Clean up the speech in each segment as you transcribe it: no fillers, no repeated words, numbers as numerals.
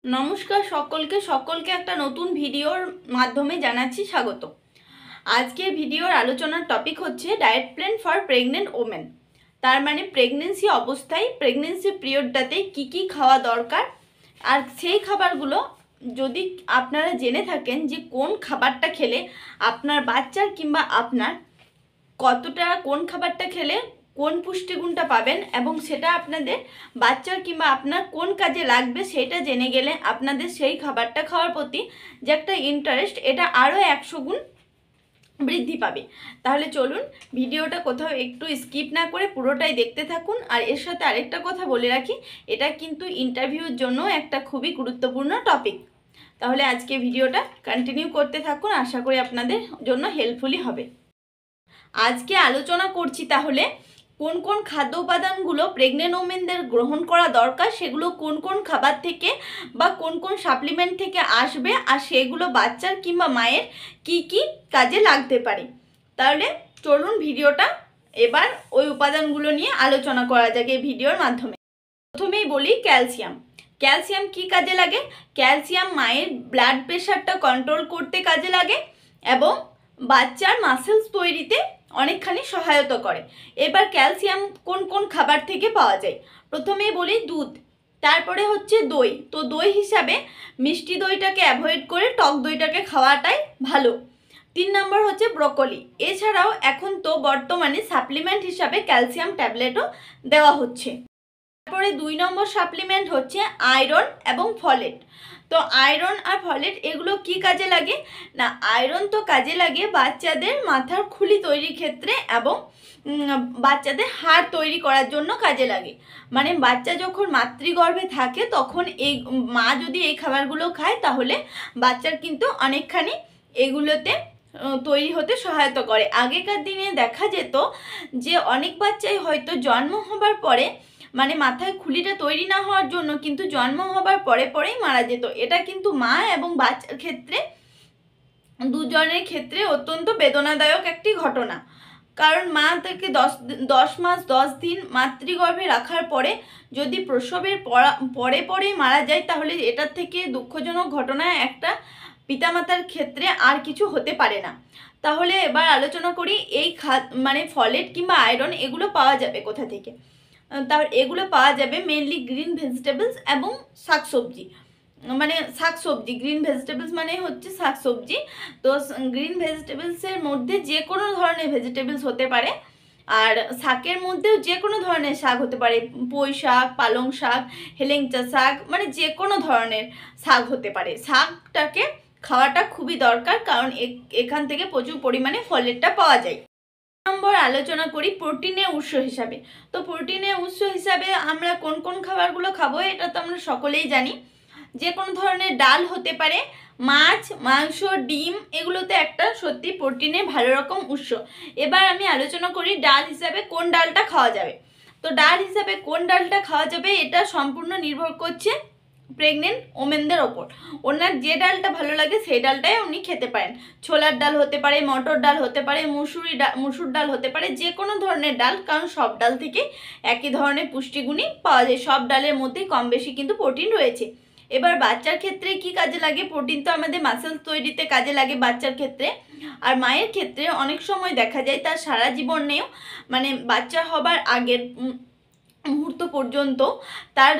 নমস্কার সকলকে সকলকে একটা নতুন ভিডিওর মাধ্যমে জানাচ্ছি স্বাগত। আজকের ভিডিওর আলোচনার টপিক হচ্ছে diet plan for pregnant women. তার মানে প্রেগনেন্সি অবস্থায় প্রেগনেন্সি পিরিয়ডটাতে কি খাওয়া দরকার, আর সেই খাবারগুলো যদি আপনারা জেনে থাকেন যে কোন খাবারটা খেলে আপনার বাচ্চার কিংবা আপনার কতটা, কোন খাবারটা খেলে কোন পুষ্টিগুণটা পাবেন এবং সেটা আপনাদের বাচ্চার কিংবা আপনার কোন কাজে লাগবে সেটা জেনে গেলে আপনাদের সেই খাবারটা খাওয়ার প্রতি যে একটা ইন্টারেস্ট, এটা আরও 100 গুণ বৃদ্ধি পাবে। তাহলে চলুন ভিডিওটা কোথাও একটু স্কিপ না করে পুরোটাই দেখতে থাকুন। আর এর সাথে আরেকটা কথা বলে রাখি, এটা কিন্তু ইন্টারভিউর জন্য একটা খুবই গুরুত্বপূর্ণ টপিক। তাহলে আজকে ভিডিওটা কন্টিনিউ করতে থাকুন, আশা করি আপনাদের জন্য হেল্পফুলি হবে। আজকে আলোচনা করছি তাহলে কোন কোন খাদ্য উপাদানগুলো প্রেগনেন্ট ওমেনদের গ্রহণ করা দরকার, সেগুলো কোন কোন খাবার থেকে বা কোন কোন সাপ্লিমেন্ট থেকে আসবে, আর সেগুলো বাচ্চার কিংবা মায়ের কি কাজে লাগতে পারে। তাহলে চলুন ভিডিওটা এবার ওই উপাদানগুলো নিয়ে আলোচনা করা যাক এই ভিডিওর মাধ্যমে। প্রথমেই বলি ক্যালসিয়াম। ক্যালসিয়াম কি কাজে লাগে? ক্যালসিয়াম মায়ের ব্লাড প্রেশারটা কন্ট্রোল করতে কাজে লাগে এবং বাচ্চার মাসেলস তৈরিতে অনেকখানি সহায়তা করে। এবার ক্যালসিয়াম কোন কোন খাবার থেকে পাওয়া যায়? প্রথমেই বলি দুধ, তারপরে হচ্ছে দই। তো দই হিসাবে মিষ্টি দইটাকে অ্যাভয়েড করে টক দইটাকে খাওয়াটাই ভালো। 3 নম্বর হচ্ছে ব্রোকলি। এছাড়াও এখন তো বর্তমানে সাপ্লিমেন্ট হিসাবে ক্যালসিয়াম ট্যাবলেটও দেওয়া হচ্ছে। তারপরে 2 নম্বর সাপ্লিমেন্ট হচ্ছে আয়রন এবং ফলেট। তো আয়রন আর ফলেট এগুলো কি কাজে লাগে না, আয়রন তো কাজে লাগে বাচ্চাদের মাথার খুলি তৈরির ক্ষেত্রে এবং বাচ্চাদের হাড় তৈরি করার জন্য কাজে লাগে। মানে বাচ্চা যখন মাতৃগর্ভে থাকে তখন এই মা যদি এই খাবারগুলো খায় তাহলে বাচ্চার কিন্তু অনেকখানি এগুলোতে তৈরি হতে সহায়তা করে। আগেকার দিনে দেখা যেত যে অনেক বাচ্চাই হয়তো জন্ম হবার পরে, মানে মাথায় খুলিটা তৈরি না হওয়ার জন্য কিন্তু জন্ম হবার পরেই মারা যেত। এটা কিন্তু মা এবং বাচ্চার ক্ষেত্রে দুজনের ক্ষেত্রে অত্যন্ত বেদনাদায়ক একটি ঘটনা। কারণ মা থেকে 10 মাস 10 দিন মাতৃগর্ভে রাখার পরে যদি প্রসবের পরেই মারা যায় তাহলে এটার থেকে দুঃখজনক ঘটনা একটা পিতামাতার ক্ষেত্রে আর কিছু হতে পারে না। তাহলে এবার আলোচনা করি এই মানে ফলেট কিংবা আয়রন এগুলো পাওয়া যাবে কোথা থেকে। তার এগুলো পাওয়া যাবে মেনলি গ্রিন ভেজিটেবলস এবং শাকসবজি। মানে শাকসবজি, গ্রিন ভেজিটেবলস মানে হচ্ছে শাকসবজি। তো গ্রিন ভেজিটেবলসের মধ্যে যে কোনো ধরনের ভেজিটেবলস হতে পারে, আর শাকের মধ্যেও যে কোনো ধরনের শাক হতে পারে, পুঁই শাক, পালং শাক, হেলেঞ্চা শাক, মানে যে কোনো ধরনের শাক হতে পারে। শাকটাকে খাওয়াটা খুবই দরকার কারণ এখান থেকে প্রচুর পরিমাণে ফলেটটা পাওয়া যায়। নম্বর আলোচনা করি প্রোটিনের উৎস হিসাবে। তো প্রোটিনের উৎস হিসাবে আমরা কোন কোন খাবারগুলো খাবো এটা তো আমরা সকলেই জানি। যে কোনো ধরনের ডাল হতে পারে, মাছ, মাংস, ডিম, এগুলোতে একটা সত্যি প্রোটিনের ভালো রকম উৎস। এবার আমি আলোচনা করি ডাল হিসাবে কোন ডালটা খাওয়া যাবে। তো ডাল হিসাবে কোন ডালটা খাওয়া যাবে এটা সম্পূর্ণ নির্ভর করছে প্রেগনেন্ট ওমেনদের ওপর। ওনার যে ডালটা ভালো লাগে সেই ডালটাই উনি খেতে পারেন। ছোলার ডাল হতে পারে, মটর ডাল হতে পারে, মুসুর ডাল হতে পারে, যে কোনো ধরনের ডাল, কারণ সব ডাল থেকে একই ধরনের পুষ্টিগুণই পাওয়া যায়। সব ডালের মধ্যেই কম বেশি কিন্তু প্রোটিন রয়েছে। এবার বাচ্চার ক্ষেত্রে কি কাজে লাগে? প্রোটিন তো আমাদের মাসেল তৈরিতে কাজে লাগে বাচ্চার ক্ষেত্রে। আর মায়ের ক্ষেত্রে অনেক সময় দেখা যায় তার সারা জীবনেও, মানে বাচ্চা হবার আগের মুহূর্ত পর্যন্ত তার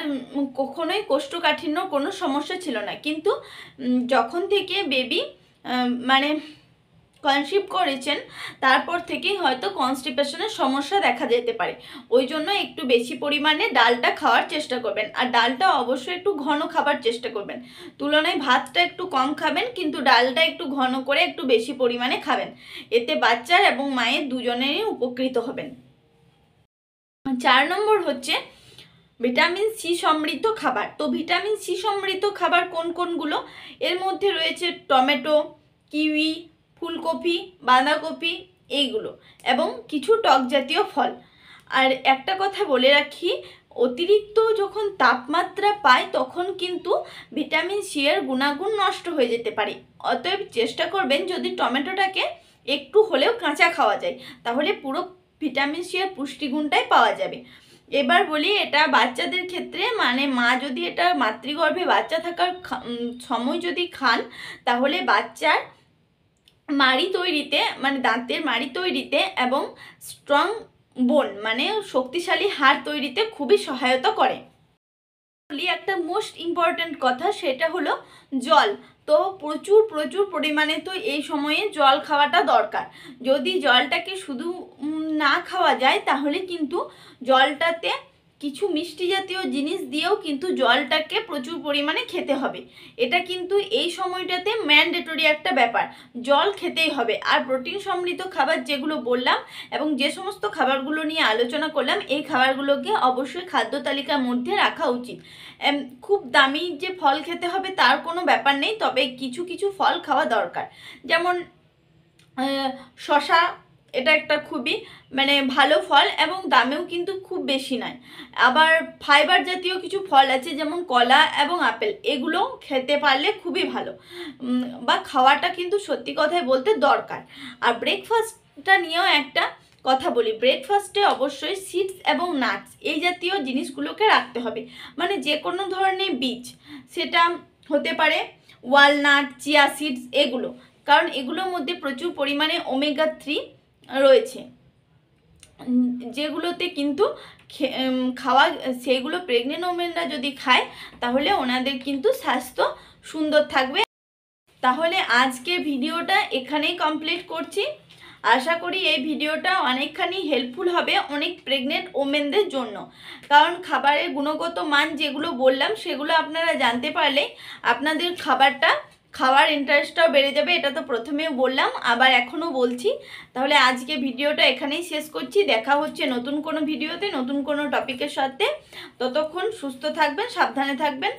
কখনোই কোষ্ঠকাঠিন্য কোনো সমস্যা ছিল না, কিন্তু যখন থেকে বেবি মানে কনসিভ করেছেন তারপর থেকেই হয়তো কনস্টিপেশনের সমস্যা দেখা যেতে পারে। ওই জন্য একটু বেশি পরিমাণে ডালটা খাওয়ার চেষ্টা করবেন, আর ডালটা অবশ্যই একটু ঘন খাবার চেষ্টা করবেন। তুলনায় ভাতটা একটু কম খাবেন, কিন্তু ডালটা একটু ঘন করে একটু বেশি পরিমাণে খাবেন। এতে বাচ্চার এবং মায়ের দুজনেরই উপকৃত হবেন। 4 নম্বর হচ্ছে ভিটামিন সি সমৃদ্ধ খাবার। তো ভিটামিন সি সমৃদ্ধ খাবার কোন কোনগুলো? এর মধ্যে রয়েছে টমেটো, কিউই, ফুলকপি, বাঁধাকপি, এইগুলো, এবং কিছু টক জাতীয় ফল। আর একটা কথা বলে রাখি, অতিরিক্ত যখন তাপমাত্রা পায় তখন কিন্তু ভিটামিন সি এর গুণাগুণ নষ্ট হয়ে যেতে পারে। অতএব চেষ্টা করবেন যদি টমেটোটাকে একটু হলেও কাঁচা খাওয়া যায় তাহলে পুরো ভিটামিন সি এর পুষ্টিগুণটাই পাওয়া যাবে। এবার বলি, এটা বাচ্চাদের ক্ষেত্রে মানে মা যদি এটা মাতৃগর্ভে বাচ্চা থাকার সময় যদি খান, তাহলে বাচ্চার মাড়ি তৈরিতে মানে দাঁতের মাড়ি তৈরিতে এবং স্ট্রং বোন মানে শক্তিশালী হাড় তৈরিতে খুবই সহায়তা করে। একটা মোস্ট ইম্পর্ট্যান্ট কথা, সেটা হলো জল। তো প্রচুর প্রচুর পরিমাণে তো এই সময়ে জল খাওয়াটা দরকার। যদি জলটাকে শুধু না খাওয়া যায়, তাহলে কিন্তু জলটাতে কিছু মিষ্টি জাতীয় জিনিস দিয়েও কিন্তু জলটাকে প্রচুর পরিমাণে খেতে হবে। এটা কিন্তু এই সময়টাতে ম্যান্ডেটরি একটা ব্যাপার, জল খেতেই হবে। আর প্রোটিন সমৃদ্ধ খাবার যেগুলো বললাম এবং যে সমস্ত খাবারগুলো নিয়ে আলোচনা করলাম, এই খাবারগুলোকে অবশ্যই খাদ্য তালিকার মধ্যে রাখা উচিত। খুব দামি যে ফল খেতে হবে তার কোনো ব্যাপার নেই, তবে কিছু কিছু ফল খাওয়া দরকার। যেমন শশা, এটা একটা খুবই মানে ভালো ফল এবং দামেও কিন্তু খুব বেশি নয়। আবার ফাইবার জাতীয় কিছু ফল আছে যেমন কলা এবং আপেল, এগুলো খেতে পারলে খুবই ভালো বা খাওয়াটা কিন্তু সত্যি কথাই বলতে দরকার। আর ব্রেকফাস্টটা নিয়েও একটা কথা বলি, ব্রেকফাস্টে অবশ্যই সিডস এবং নাটস এই জাতীয় জিনিসগুলোকে রাখতে হবে। মানে যে কোনো ধরনের বীজ, সেটা হতে পারে ওয়ালনাট, চিয়া সিডস, এগুলো, কারণ এগুলোর মধ্যে প্রচুর পরিমাণে ওমেগা 3 রয়েছে, যেগুলোতে কিন্তু খাওয়া সেগুলো প্রেগনেন্ট ওমেনরা যদি খায় তাহলে ওনাদের কিন্তু স্বাস্থ্য সুন্দর থাকবে। তাহলে আজকের ভিডিওটা এখানেই কমপ্লিট করছি। আশা করি এই ভিডিওটা অনেকখানি হেল্পফুল হবে অনেক প্রেগনেন্ট ওমেনদের জন্য, কারণ খাবারের গুণগত মান যেগুলো বললাম সেগুলো আপনারা জানতে পারলে আপনাদের খাওয়ার ইন্টারেস্টটাও বেড়ে যাবে। এটা তো প্রথমেও বললাম, আবার এখনও বলছি। তাহলে আজকে ভিডিওটা এখানেই শেষ করছি। দেখা হচ্ছে নতুন কোনো ভিডিওতে নতুন কোনো টপিকের সাথে। ততক্ষণ সুস্থ থাকবেন, সাবধানে থাকবেন।